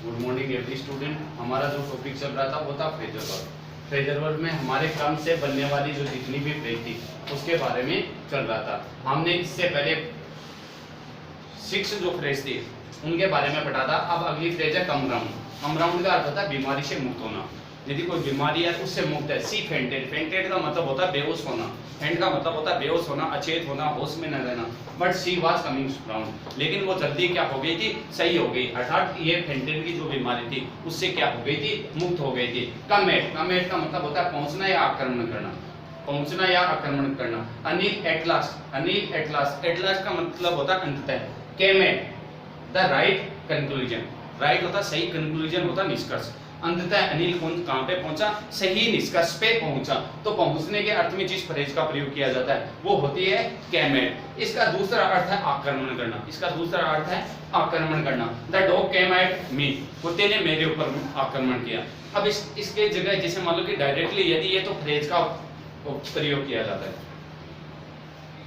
Good morning every student. हमारा जो topic चल रहा था वो था फ्रेजर वर्ब। फ्रेजर वर्ब में हमारे क्रम से बनने वाली जो जितनी भी फ्रेज थी उसके बारे में चल रहा था। हमने इससे पहले 6 जो फ्रेज थी उनके बारे में पढ़ा था। अब अगली फ्रेज है कम राउंड। कम राउंड का अर्थ होता है बीमारी से मुक्त होना। यदि कोई बीमारी है उससे मुक्त है। सी फेंटेड, फेंटेड का मतलब होता है बेहोश होना। फेंट का मतलब होता है बेहोश होना, अचेत होना, होश में न रहना। But she was coming round, लेकिन वो जल्दी क्या हो गई थी, सही हो गई। अर्थात ये फेंटेड की जो बीमारी थी उससे क्या हो गई थी, मुक्त हो गई थी। कम एट, कम एट का मतलब होता है पहुंचना या आक्रमण करना, पहुंचना या आक्रमण करना। Anil at last, Anil at last, at last का मतलब होता है अंततः। Came at the right conclusion, right होता सही, कंक्लूजन होता निष्कर्ष। अंततः अनिल कहां पे पहुंचा, सही निष्कर्ष पे पहुंचा। तो पहुंचने के अर्थ में जिस फ्रेज का प्रयोग किया जाता है वो होती है केम एट। इसका दूसरा अर्थ है आक्रमण करना। इसका दूसरा अर्थ है आक्रमण करना। The dog came at me, कुत्ते ने मेरे ऊपर आक्रमण किया। अब इसके जगह जैसे मान लो कि डायरेक्टली यदि ये तो फ्रेज का प्रयोग किया जाता है,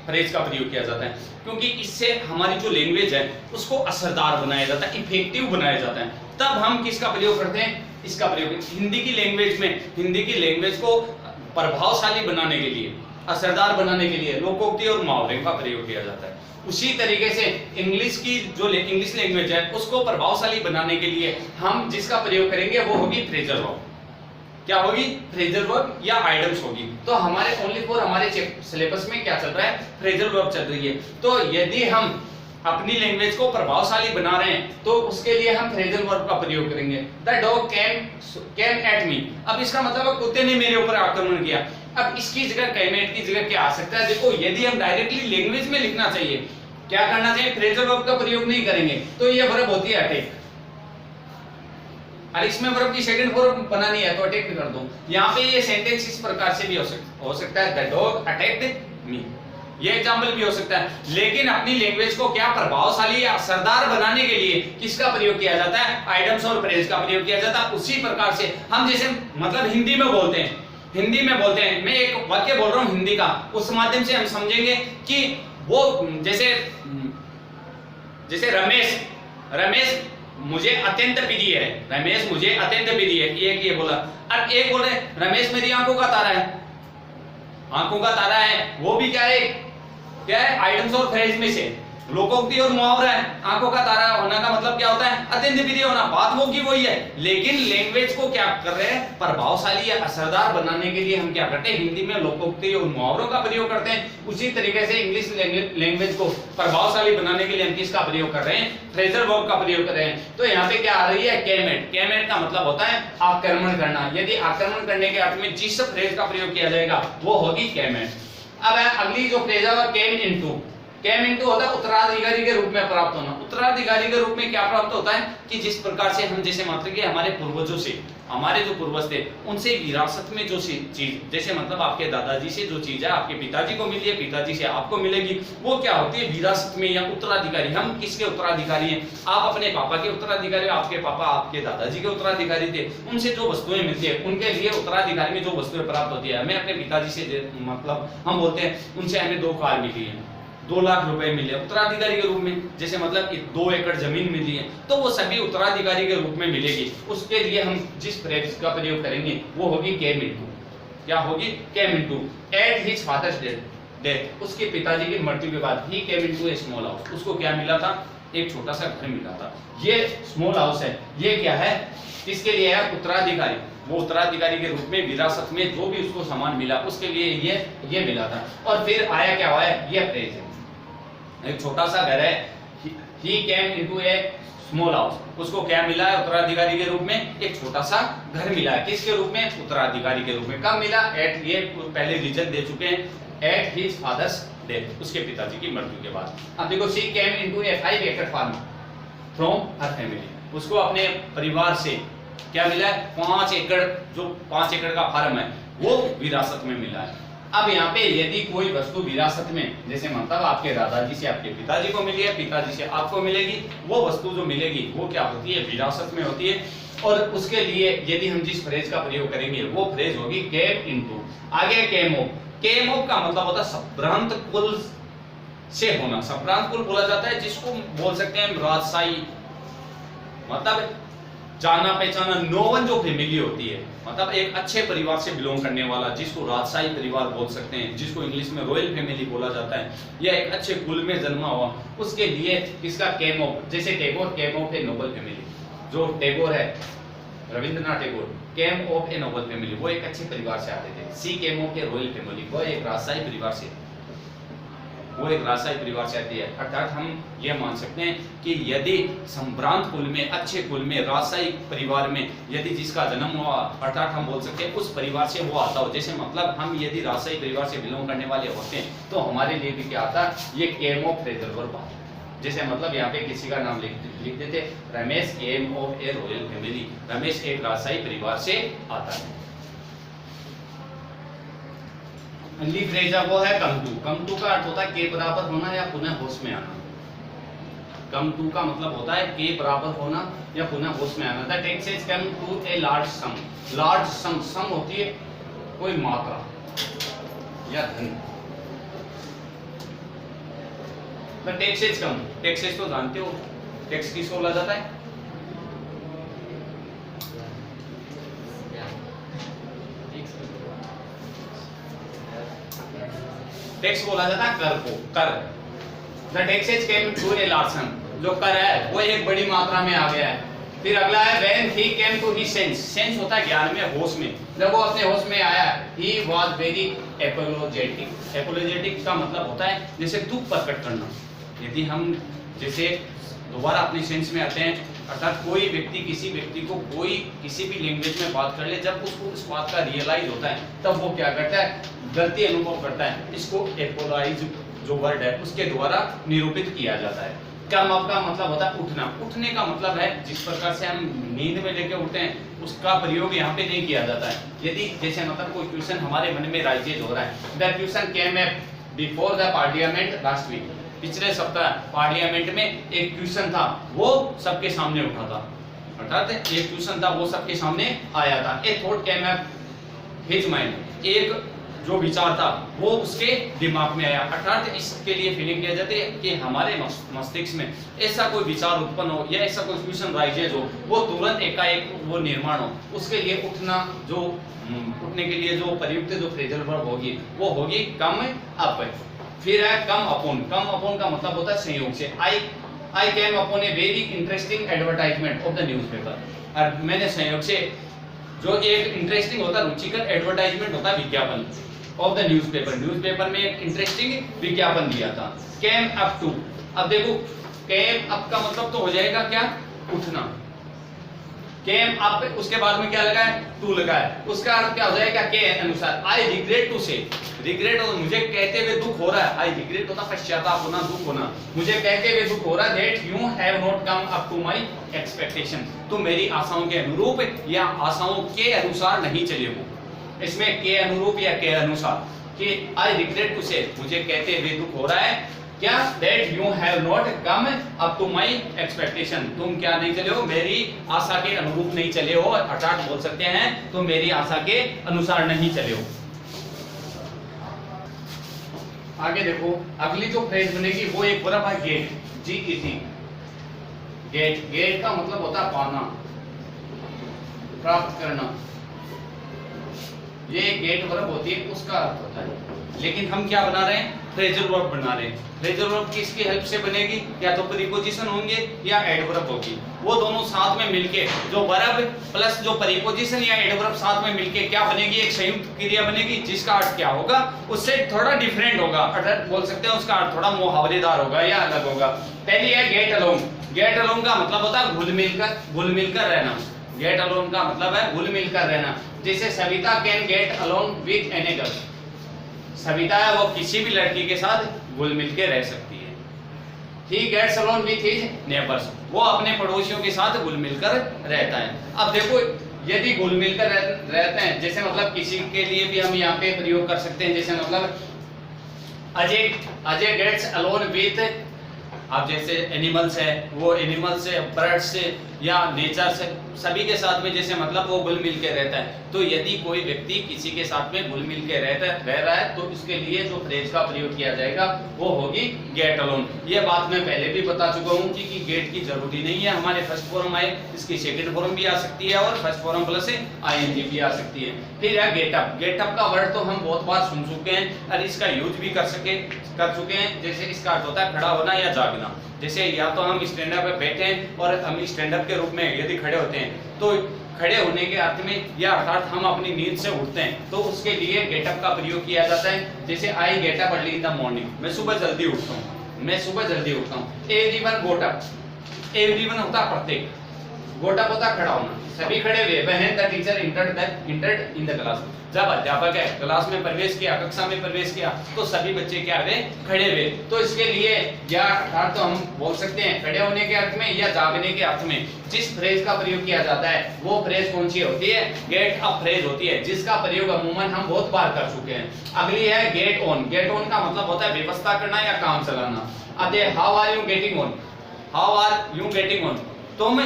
फ्रेज का प्रयोग किया जाता है, क्योंकि इससे हमारी जो लैंग्वेज है उसको असरदार बनाया जाता है, इफेक्टिव बनाया जाता है। तब हम किसका प्रयोग करते हैं, इसका प्रयोग हिंदी की लैंग्वेज में, हिंदी की लैंग्वेज को प्रभावशाली बनाने के लिए, असरदार बनाने के लिए लोकोक्ति और मुहावरे का प्रयोग किया जाता है। उसी तरीके से इंग्लिश की जो इंग्लिश लैंग्वेज है उसको प्रभावशाली बनाने के लिए हम जिसका प्रयोग करेंगे वो होगी फ्रेजल वर्ब। क्या होगी, फ्रेजल वर्ब या आइडम्स होगी। तो हमारे ओनली फॉर हमारे सिलेबस में क्या चल रहा है, फ्रेजल वर्ब चल रही है। तो यदि हम अपनी लैंग्वेज को प्रभावशाली बना रहे हैं तो उसके लिए हम फ्रेजल वर्ब का प्रयोग करेंगे। The dog came at me, अब इसका मतलब है कुत्ते ने मेरे ऊपर आक्रमण किया। अब इसकी जगह केम एट की जगह क्या आ सकता है, देखो यदि हम डायरेक्टली लैंग्वेज में लिखना चाहिए, क्या करना चाहिए, फ्रेजल वर्ब का प्रयोग नहीं करेंगे तो ये वर्ब होती है अटैक। और इसमें वर्ब की सेकंड फॉर्म बनानी है तो अटैक कर दो। यहाँ पे ये सेंटेंस इस प्रकार से भी हो सकता है, द डॉग अटैक्ड मी, ये एग्जांपल भी हो सकता है। लेकिन अपनी लैंग्वेज को क्या प्रभावशाली या असरदार बनाने के लिए किसका प्रयोग किया जाता है, आइडम्स और फ्रेज का प्रयोग किया जाता है। उसी प्रकार से हम जैसे मतलब हिंदी में बोलते हैं, हिंदी में बोलते हैं, मैं एक वाक्य बोल रहा हूं हिंदी का, उस माध्यम से हम समझेंगे कि वो जैसे रमेश मुझे अत्यंत प्रिय है, रमेश मुझे अत्यंत प्रिय है, एक ये बोला। और एक बोल रहे रमेश मेरी आंखों का तारा है, आंखों का तारा है, वो भी क्या है आइडम्स और फ्रेज में से लोकोक्ति और मुहावरा है। आंखों का तारा होने का मतलब क्या होता है, अत्यंत प्रिय होना, बात वो की वही है। लेकिन लैंग्वेज को क्या कर रहे हैं, प्रभावशाली या असरदार बनाने के लिए हम क्या करते हैं, हिंदी में लोकोक्ति और मुहावरों का प्रयोग करते हैं। उसी तरीके से इंग्लिश लैंग्वेज को प्रभावशाली बनाने के लिए हम किसका प्रयोग कर रहे हैं, फ्रेजल वर्ब का प्रयोग कर रहे हैं। तो यहाँ पे क्या आ रही है, केम एट। केम एट का मतलब होता है आक्रमण करना। यदि आक्रमण करने के अर्थ में जिस फ्रेज का प्रयोग किया जाएगा वो होगी केम एट। अब अगली जो फ्रेज है केम इनटू। केम इनटू होता है उत्तराधिकारी के रूप में प्राप्त होना। उत्तराधिकारी के रूप में क्या प्राप्त होता है कि जिस प्रकार से हम जैसे मानते कि हमारे पूर्वजों से, हमारे जो पूर्वज थे उनसे विरासत में जो चीज, जैसे मतलब आपके दादाजी से जो चीज है आपके पिताजी को मिली है, पिताजी से आपको मिलेगी, वो क्या होती है विरासत में या उत्तराधिकारी। हम किसके उत्तराधिकारी हैं, आप अपने पापा के उत्तराधिकारी, आपके पापा आपके दादाजी के उत्तराधिकारी थे। उनसे जो वस्तुएं मिलती है उनके लिए उत्तराधिकारी में जो वस्तुएं प्राप्त होती है, हमें अपने पिताजी से मतलब हम बोलते हैं उनसे हमें 2 कार मिली है, 2 लाख रुपए मिले उत्तराधिकारी के रूप में, जैसे मतलब 2 एकड़ जमीन मिली है, तो वो सभी उत्तराधिकारी के रूप में मिलेगी। उसके लिए हम जिस फ्रेज का प्रयोग करेंगे वो होगी केम इनटू। क्या होगी, came into. At his father's death, उसके पिताजी की मृत्यु के बाद ही केम इनटू ए स्मॉल हाउस, उसको क्या मिला था, एक छोटा सा घर मिला था। ये स्मॉल हाउस है, ये क्या है, किसके लिए है, उत्तराधिकारी। वो उत्तराधिकारी के रूप में विरासत में जो भी उसको सामान मिला उसके लिए ये मिला था। और फिर आया क्या हुआ है, ये फ्रेज है, एक छोटा सा घर है, he came into a small house, उसको क्या मिला है, उत्तराधिकारी के रूप में एक छोटा सा घर मिला है। किसके रूप में, उत्तराधिकारी के रूप में। कब मिला, एट, ये पहले रीजन दे चुके हैं, एट हिज फादर्स डेथ, उसके पिताजी की मृत्यु के बाद। अब देखो she came into a 5 acre farm from her family, उसको अपने परिवार से क्या मिला है, 5 एकड़, जो 5 एकड़ का फार्म है वो विरासत में मिला है। अब यहाँ पे यदि कोई वस्तु विरासत में, जैसे मतलब आपके दादाजी से आपके पिताजी को मिली है, पिताजी से आपको मिलेगी, वो वस्तु जो मिलेगी वो क्या होती है, विरासत में होती है। और उसके लिए यदि हम जिस फ्रेज का प्रयोग करेंगे वो फ्रेज होगी केम इनटू। आगे केम ऑफ। केम ऑफ का मतलब होता है संभ्रांत कुल से होना। संभ्रांत कुल बोला जाता है जिसको बोल सकते हैं राजशाही, मतलब जाना पहचाना, नोवन जो फैमिली होती है, मतलब एक अच्छे परिवार से बिलोंग करने वाला, जिसको राजशाही परिवार बोल सकते हैं, जिसको इंग्लिश में रॉयल फैमिली बोला जाता है, या एक अच्छे कुल में जन्मा हुआ, उसके लिए इसका केम ऑफ, जैसे टैगोर केम ऑफ ए नोबल फैमिली, जो टैगोर है रविंद्रनाथ टैगोर, केम ऑफ ए नोबल फैमिली, वो एक अच्छे परिवार से आते थे। सी केम ऑफ ए रॉयल फैमिली, वो एक राजशाही परिवार से, वो एक राजशाही परिवार से आती है। अर्थात हम ये मान सकते हैं कि यदि संभ्रांत कुल में, अच्छे कुल में, राजशाही परिवार में यदि जिसका जन्म हुआ, अर्थात हम बोल सकते हैं उस परिवार से वो आता हो। जैसे मतलब हम यदि राजशाही परिवार से बिलोंग करने वाले होते हैं तो हमारे लिए भी क्या आता, ये केम ऑफ फ्रेजर वर्ब। जैसे मतलब यहाँ पे किसी का नाम लिख देते, Ramesh came of a royal family, Ramesh एक राजशाही परिवार से आता है। अगली फ्रेज वो है कम टू। कम टू का अर्थ होता है के बराबर होना या पुनः होश में आना। कम टू का मतलब होता है के बराबर होना या पुनः होश में आना। The text is come to a large sum. Large sum, sum होती है कोई मात्रा या धन। The text is come, text is तो जानते हो, टेक्स्ट किसको बोला जाता है? टैक्स बोला जाता है कर को, कर। The taxes came to a large sum, जो कर है वो एक बड़ी मात्रा में आ गया है। फिर अगला है when he came to his sense. Sense होता है ज्ञान में, होश में। जब वो अपने होश में आया, ही वाज वेरी एपोलोजेटिक। एपोलोजेटिक का मतलब होता है जैसे दुख प्रकट करना। यदि हम जैसे दोबारा अपने सेंस में आते हैं, अर्थात कोई व्यक्ति किसी व्यक्ति को कोई किसी भी लैंग्वेज में बात कर ले, जब उसको इस बात का रियलाइज होता है तब वो क्या करता है, गलती अनुभव करता है। इसको एपोलाइज जो वर्ड है उसके द्वारा निरूपित किया जाता है। कम अप का मतलब होता है उठना। उठने का मतलब है जिस प्रकार से हम नींद में लेके उठते हैं उसका प्रयोग यहाँ पे नहीं किया जाता है। यदि जैसे मतलब कोई क्वेश्चन हमारे मन में राइजेज हो रहा है, the question came up before the parliament last week. पिछले सप्ताह पार्लियामेंट में एक क्वेश्चन था, वो सबके सामने उठा था। अर्थात एक क्वेश्चन था वो सबके सामने आया था। ए thought came up his mind, एक जो विचार था वो उसके दिमाग में आया। अर्थात इसके लिए फीलिंग किया जाती है कि हमारे मस्तिष्क में ऐसा कोई विचार उत्पन्न हो या ऐसा कोई क्वेश्चन राइजेज हो, वो तुरंत एकाएक वो निर्माण हो। उसके लिए उठना, जो उठने के लिए जो प्रयुक्त जो फ्रेजल वर्ब होगी वो होगी कम अप। फिर है कम अपॉन। कम अपॉन का मतलब होता है संयोग से। I came upon a very interesting advertisement of the newspaper. और मैंने संयोग से जो एक इंटरेस्टिंग होता है, रुचिकर एडवर्टाइजमेंट होता है, विज्ञापन ऑफ द न्यूज़पेपर। न्यूज़पेपर में एक इंटरेस्टिंग विज्ञापन दिया था। केम अप टू, अब देखो केम अप का मतलब तो हो जाएगा क्या, उठना। केम अप, उसके बाद में क्या लगा है, टू लगा है, उसका अर्थ क्या हो जाएगा, के अनुसार। आई रिग्रेट टू से, रिग्रेट हो मुझे कहते हुए दुख हो रहा है। आई रिग्रेट होता पश्चाताप होना, दुख होना। मुझे कहते हुए दुख हो रहा है, that you have not come up to my expectation, तो मेरी आशाओं के अनुरूप या आशाओं के अनुसार नहीं चले हो। इसमें के अनुरूप या के अनुसार, कि आई रिग्रेट टू से, मुझे कहते हुए दुख हो रहा है क्या, that you have not come up to my expectation, तुम क्या नहीं चले हो, मेरी आशा के अनुरूप नहीं चले हो। अर्थात बोल सकते हैं तो मेरी आशा के अनुसार नहीं चले हो। आगे देखो अगली जो फ्रेज बनेगी वो एक वर्ब है गेट, G-E-T। गेट, गेट का मतलब होता है पाना, प्राप्त करना। ये गेट वर्ब होती है, उसका अर्थ होता है। लेकिन हम क्या बना रहे हैं, फ्रेजल वर्ब बना रहे हैं। फ्रेजल वर्ब किसकी हेल्प से बनेगी, या तो प्रीपोजिशन होंगे या एडवर्ब होगी। वो दोनों साथ में मिलके, जो वर्ब प्लस जो प्रीपोजिशन या एडवर्ब साथ में मिलके क्या बनेगी, एक संयुक्त क्रिया बनेगी, जिसका अर्थ क्या होगा, उससे थोड़ा डिफरेंट होगा। अर्थात बोल सकते हैं उसका अर्थ थोड़ा मुहावरेदार होगा या अलग होगा। पहली है गेट अलोंग। गेट अलोंग का मतलब होता है घुल मिलकर रहना। गेट अलोंग का मतलब है घुल मिलकर रहना। जैसे Savita can get along with any girl, Savita है वो किसी भी लड़की के साथ घुल मिल के रह सकती है। He gets alone with his neighbours, वो अपने पड़ोसियों के साथ घुल मिलकर रहता है। अब देखो यदि घुल मिलकर रहते हैं, जैसे मतलब किसी के लिए भी हम यहाँ पे प्रयोग कर सकते हैं। जैसे मतलब अजय गेट्स अलोन विथ, अब जैसे एनिमल्स है, वो एनिमल्स से, बर्ड्स से या नेचर से सभी के साथ में जैसे मतलब वो घुल मिल के रहता है। तो यदि कोई व्यक्ति किसी के साथ में घुल मिल के रह रहा है तो इसके लिए जो फ्रेज का प्रयोग किया जाएगा वो होगी गेट अलोन। ये बात मैं पहले भी बता चुका हूँ कि गेट की जरूरी नहीं है हमारे फर्स्ट फॉर्म आए, इसकी सेकंड फॉर्म भी आ सकती है और फर्स्ट फॉर्म प्लस आईएनजी भी आ सकती है। फिर है गेटअप। गेटअप का वर्ड तो हम बहुत बार सुन चुके हैं और इसका यूज भी कर चुके हैं। जैसे इसका अर्थ होता है खड़ा होना या जागना। जैसे या तो हम स्टैंड अप पे बैठे हैं और हम स्टैंड अप के रूप में यदि खड़े होते हैं तो खड़े होने के अर्थ में या अर्थात हम अपनी नींद से उठते हैं तो उसके लिए गेटअप का प्रयोग किया जाता है। जैसे I get up early in the morning, मैं सुबह जल्दी उठता हूँ, एवरीवन गोट अप। एवरीवन होता है प्रत्येक, गोट अप होता है खड़ा होना, सभी खड़े हुए। When the teacher entered in the class, जब अध्यापक है क्लास में प्रवेश किया, कक्षा में प्रवेश किया तो सभी बच्चे क्या हुए, खड़े हुए। तो इसके लिए या अर्थात तो हम बोल सकते हैं खड़े होने के अर्थ में या जागने के अर्थ में जिस फ्रेज का प्रयोग किया जाता है वो फ्रेज कौन सी होती है, गेट अप फ्रेज होती है, जिसका प्रयोग अमूमन हम बहुत बार कर चुके हैं। अगली है गेट ऑन। गेट ऑन का मतलब होता है व्यवस्था करना या काम चलाना। अरे how are you getting on, how are you getting on, तुम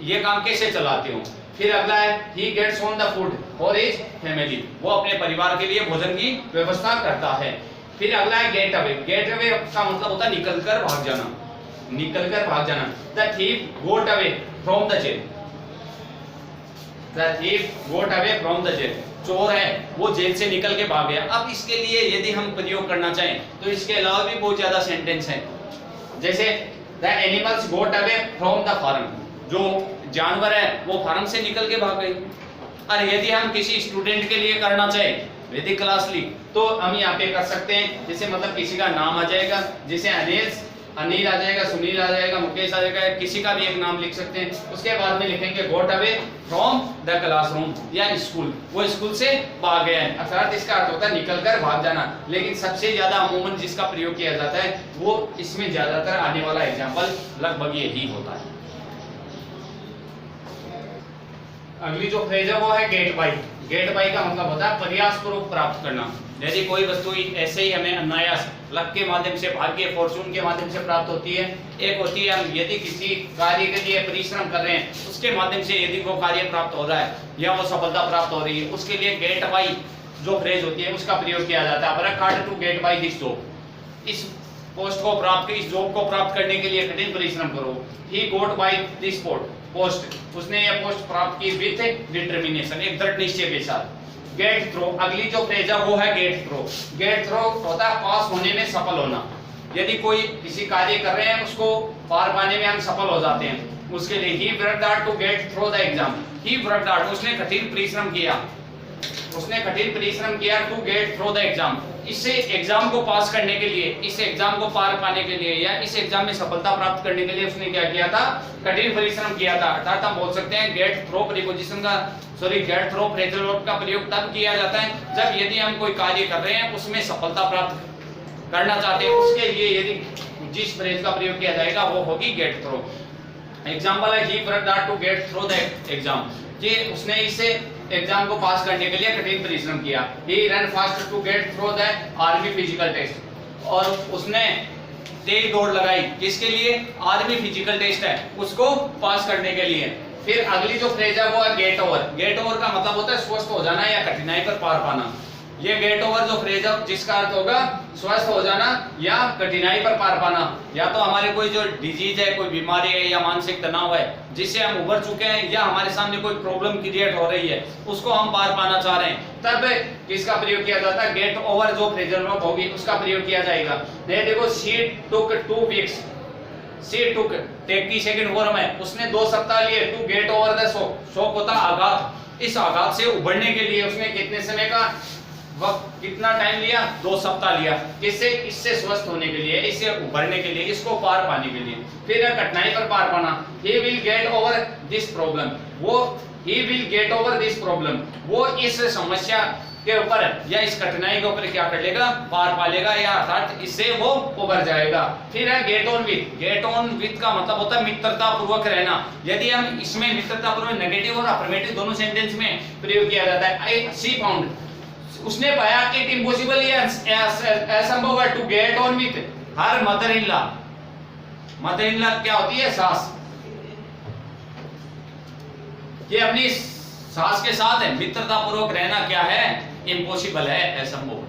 ये काम कैसे चलाते हो। फिर अगला है he gets on the food for his family, वो अपने परिवार के लिए भोजन की व्यवस्था करता है। फिर अगला है गेट अवे। गेट अवे का मतलब होता है निकलकर भाग जाना, निकलकर भाग जाना। The thief got away from the jail, the thief got away from the jail, चोर है वो जेल से निकल के भाग गया। अब इसके लिए यदि हम प्रयोग करना चाहें तो इसके अलावा भी बहुत ज्यादा सेंटेंस हैं। जैसे the animals got away from the farm, जो जानवर है वो फार्म से निकल के भाग गए। और यदि हम किसी स्टूडेंट के लिए करना चाहे यदि क्लास ली तो हम यहाँ पे कर सकते हैं। जैसे मतलब किसी का नाम आ जाएगा, जैसे अनिल आ जाएगा, सुनील आ जाएगा, मुकेश आ जाएगा, किसी का भी एक नाम लिख सकते हैं। उसके बाद में लिखेंगे गोट अवे फ्रॉम द क्लासरूम या स्कूल, वो स्कूल से भाग गया है, अर्थात इसका अर्थ होता है निकलकर भाग जाना। लेकिन सबसे ज्यादा अमूमन जिसका प्रयोग किया जाता है वो इसमें ज्यादातर आने वाला एग्जाम्पल लगभग यही होता है। अगली जो फ्रेज है वो है गेट बाई। गेट बाई का मतलब होता है प्रयास पूर्वक प्राप्त करना। यदि कोई वस्तु ऐसे ही हमें अनायास लक के माध्यम से, भाग्य फॉर्चून के माध्यम से प्राप्त होती है। एक होती है हम यदि किसी कार्य के लिए परिश्रम कर रहे हैं उसके माध्यम से यदि वो कार्य प्राप्त हो रहा है या वो सफलता प्राप्त हो रही है, उसके लिए गेट बाई जो फ्रेज होती है उसका प्रयोग किया जाता है। Work hard to get by this job, इस पोस्ट को प्राप्त, इस जॉब को प्राप्त करने के लिए कठिन परिश्रम करो। ही गोट बाई दिस पोस्ट, उसने यह पोस्ट प्राप्त की विथ डिटर्मिनेशन, एक दृढ़ निश्चय के साथ। Get through. अगली जो फ्रेज है वो है गेट थ्रो। गेट थ्रो होता है पास होने में सफल होना। यदि कोई किसी कार्य कर रहे हैं उसको पार पाने में हम सफल हो जाते हैं, उसके लिए he worked hard to get through the exam. He worked hard, उसने कठिन परिश्रम किया, उसने कठिन परिश्रम किया to get through the exam, इसे एग्जाम को पास करने के लिए, इस एग्जाम को पार पाने के लिए या इस एग्जाम में सफलता प्राप्त करने के लिए उसने क्या किया था, कठिन परिश्रम किया था। अर्थात हम बोल सकते हैं गेट थ्रो प्रीपोजिशन का गेट थ्रो फ्रेजल वर्ब का प्रयोग तब किया जाता है जब यदि हम कोई कार्य कर रहे हैं उसमें सफलता प्राप्त करना चाहते हैं, उसके लिए यदि जिस फ्रेज का प्रयोग किया जाएगा वो होगी गेट थ्रो। एग्जाम्पल है he worked hard to get through the exam, कि उसने इसे एग्जाम को पास करने के लिए कठिन परिश्रम किया। He ran faster to get through the army physical test, और उसने तेज दौड़ लगाई किसके लिए, आर्मी फिजिकल टेस्ट है उसको पास करने के लिए। फिर अगली जो फ्रेज है वो है गेट ओवर। गेट ओवर का मतलब होता है स्वस्थ हो जाना या कठिनाई पर पार पाना। ये गेट ओवर जो फ्रेज है जिसका अर्थ होगा स्वस्थ हो जाना या कठिनाई पर पार पाना। या तो हमारे कोई जो डिजीज है, कोई बीमारी है या मानसिक तनाव है जिससे हम उभर चुके हैं या हमारे सामने कोई प्रॉब्लम क्रिएट हो रही है उसको हम पार पाना चाह रहे हैं, तब किसका प्रयोग किया जाता है, गेट ओवर जो फ्रेजल वर्ब होगी उसका प्रयोग किया जाएगा। ये देखो she took 2 weeks, she took take की सेकंड फॉर्म है, उसने 2 सप्ताह लिए to get over the shock. Shock होता आघात, इस आघात से उभरने के लिए उसने कितने समय का वक्त, कितना टाइम लिया, 2 सप्ताह लिया। किससे, इससे स्वस्थ होने के लिए, इससे उभरने के लिए, इसको पार पाने के लिए। फिर कठिनाई पर पार पाना, he will get over this problem, वो he will get over this problem, वो इस समस्या के ऊपर या इस कठिनाई के ऊपर क्या कर लेगा, पार पा लेगा या अर्थात इससे वो उभर जाएगा। फिर है gate on with. Gate on with का मतलब होता है मित्रता पूर्वक रहना। यदि हम इसमें मित्रता पूर्वक नेगेटिव और अफर्मेटिव दोनों सेंटेंस में प्रयोग किया जाता है। आई सी फाउंड, उसने पाया कि इट इम्पॉसिबल असंभव है to get on with her mother in law. Mother in law क्या होती है, सास। ये अपनी सास के साथ है, मित्रता पूर्वक रहना क्या है, इम्पॉसिबल है, असंभव है।